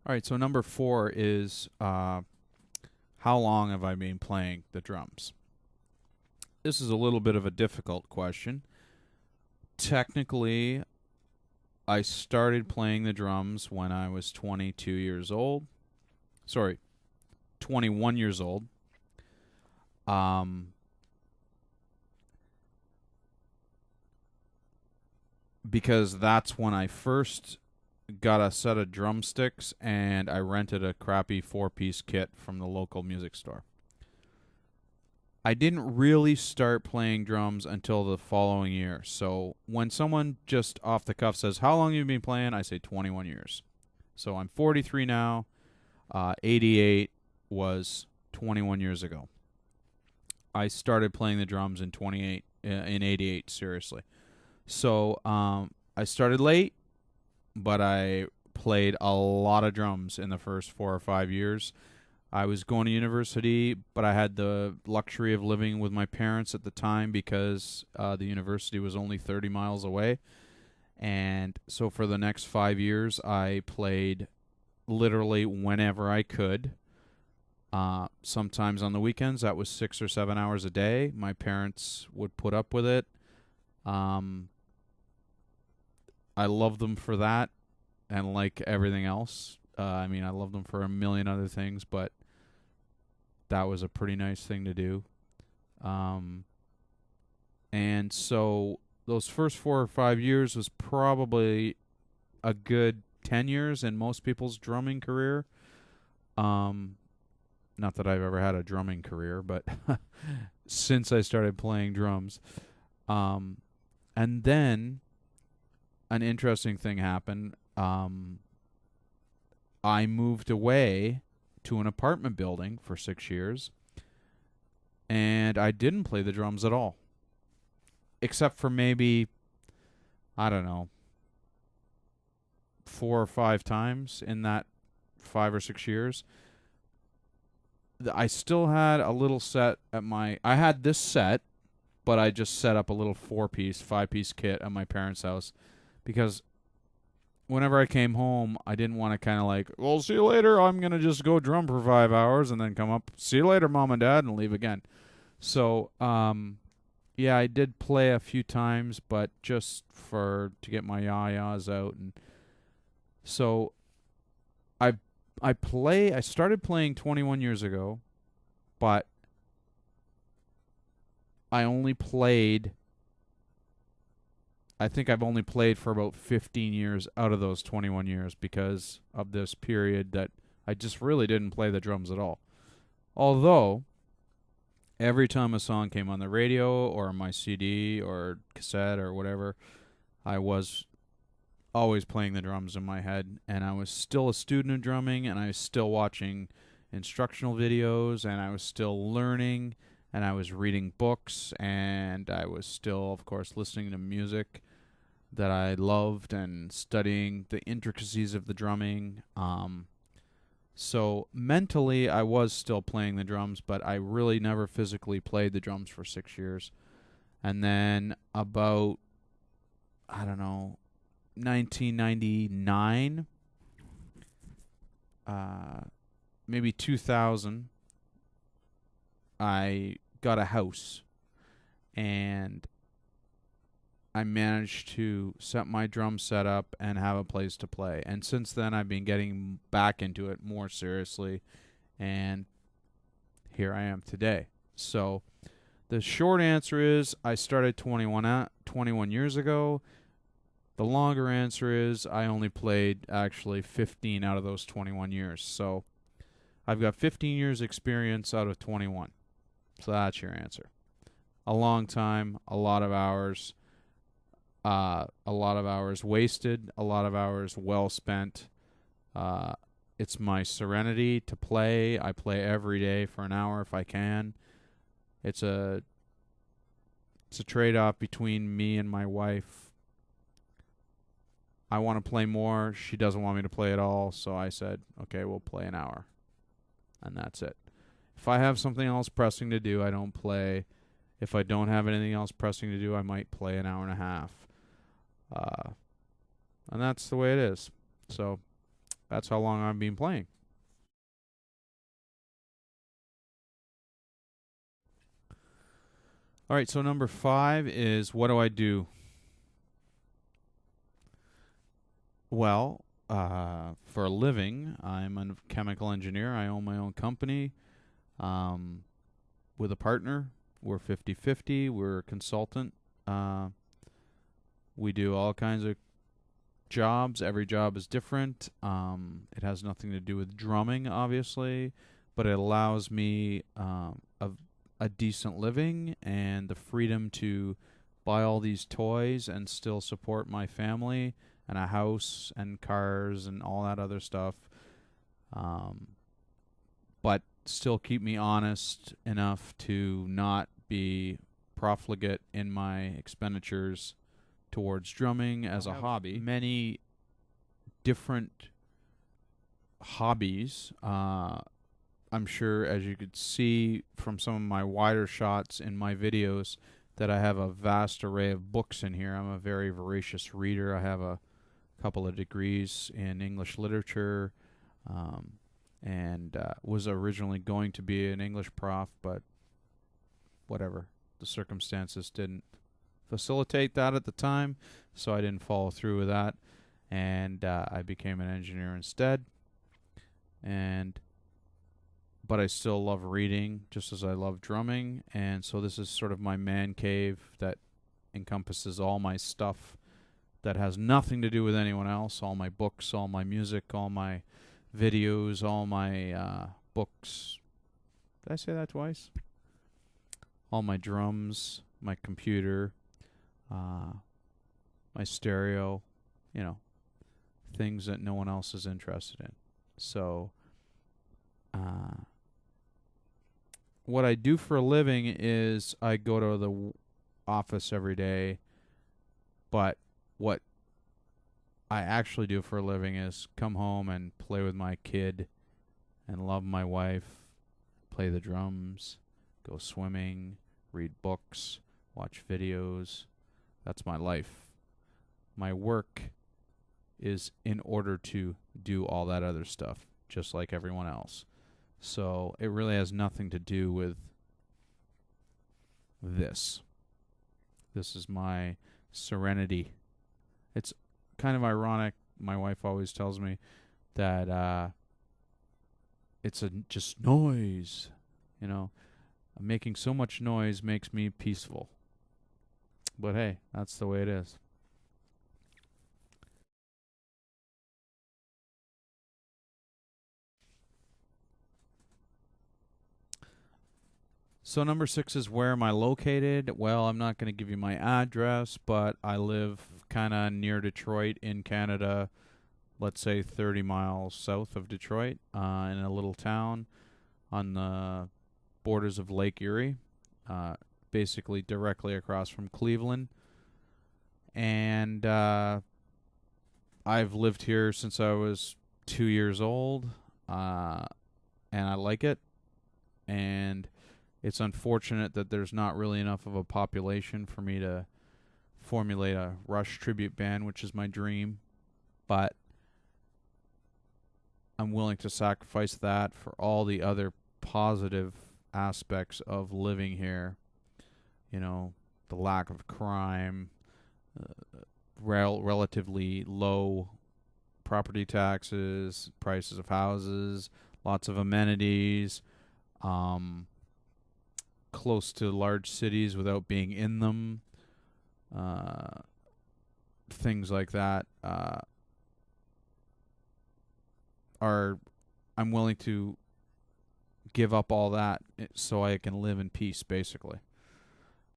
All right, so number 4 is how long have I been playing the drums? This is a little bit of a difficult question. Technically, I started playing the drums when I was 22 years old. Sorry, 21 years old. Um, because that's when I first got a set of drumsticks and I rented a crappy 4-piece kit from the local music store. I didn't really start playing drums until the following year. So when someone just off the cuff says, "How long have you been playing?" I say 21 years. So I'm 43 now. 88 was 21 years ago. I started playing the drums in 88, seriously. So I started late, but I played a lot of drums in the first 4 or 5 years. I was going to university, but I had the luxury of living with my parents at the time because the university was only 30 miles away. And so for the next 5 years, I played literally whenever I could. Sometimes on the weekends, that was 6 or 7 hours a day. My parents would put up with it. I love them for that, and like everything else. I love them for a million other things, but that was a pretty nice thing to do. And so those first 4 or 5 years was probably a good 10 years in most people's drumming career. Not that I've ever had a drumming career, but since I started playing drums. And then an interesting thing happened. I moved away to an apartment building for 6 years, and I didn't play the drums at all. Except for maybe, I don't know, 4 or 5 times in that 5 or 6 years. I still had a little set I had this set, but I just set up a little 4-piece, 5-piece kit at my parents' house because whenever I came home, I didn't want to kind of like, well, see you later. I'm going to just go drum for 5 hours and then come up, see you later, Mom and Dad, and leave again. So, yeah, I did play a few times, but just to get my yah-yahs out. And so I started playing 21 years ago, but I think I've only played for about 15 years out of those 21 years because of this period that I just really didn't play the drums at all. Although, every time a song came on the radio or my CD or cassette or whatever, I was always playing the drums in my head, and I was still a student of drumming, and I was still watching instructional videos, and I was still learning, and I was reading books, and I was still, of course, listening to music that I loved and studying the intricacies of the drumming. So mentally, I was still playing the drums, but I really never physically played the drums for 6 years. And then about, I don't know, 1999, maybe 2000, I got a house, and I managed to set my drum set up and have a place to play. And since then, I've been getting back into it more seriously, and here I am today. So the short answer is I started 21 years ago. The longer answer is I only played actually 15 out of those 21 years. So I've got 15 years experience out of 21. So that's your answer. A long time, a lot of hours. A lot of hours wasted, a lot of hours well spent. It's my serenity to play. I play every day for an hour if I can. It's a trade-off between me and my wife. I want to play more. She doesn't want me to play at all, so I said, okay, we'll play an hour. And that's it. If I have something else pressing to do, I don't play. If I don't have anything else pressing to do, I might play an hour and a half. And that's the way it is. So That's how long I've been playing. All right, so number 5 is what do I do? Well, for a living, I'm a chemical engineer. I own my own company um, with a partner. We're 50-50. We're a consultant. Uh, we do all kinds of jobs. Every job is different. It has nothing to do with drumming, obviously, but it allows me a decent living and the freedom to buy all these toys and still support my family and a house and cars and all that other stuff. But still keep me honest enough to not be profligate in my expenditures towards drumming as a hobby. Many different hobbies. I'm sure, as you could see from some of my wider shots in my videos, that I have a vast array of books in here. I'm a very voracious reader. I have a couple of degrees in English literature, and was originally going to be an English prof, but whatever. The circumstances didn't facilitate that at the time, so I didn't follow through with that, and I became an engineer instead. But I still love reading just as I love drumming, and so this is sort of my man cave that encompasses all my stuff that has nothing to do with anyone else, all my books, all my music, all my videos, all my books. Did I say that twice? All my drums, my computer, my stereo, you know, things that no one else is interested in. So, what I do for a living is I go to the office every day, but what I actually do for a living is come home and play with my kid and love my wife, play the drums, go swimming, read books, watch videos. That's my life. My work is in order to do all that other stuff, just like everyone else. So it really has nothing to do with this. This is my serenity. It's kind of ironic. My wife always tells me that it's just noise. You know, making so much noise makes me peaceful. But hey, that's the way it is. So number 6 is where am I located? Well, I'm not going to give you my address, but I live kind of near Detroit in Canada, let's say 30 miles south of Detroit, in a little town on the borders of Lake Erie, basically directly across from Cleveland. And I've lived here since I was 2 years old, and I like it. And it's unfortunate that there's not really enough of a population for me to formulate a Rush tribute band, which is my dream. But I'm willing to sacrifice that for all the other positive aspects of living here. You know, the lack of crime, relatively low property taxes, prices of houses, lots of amenities, close to large cities without being in them, things like that are I'm willing to give up all that so I can live in peace, basically.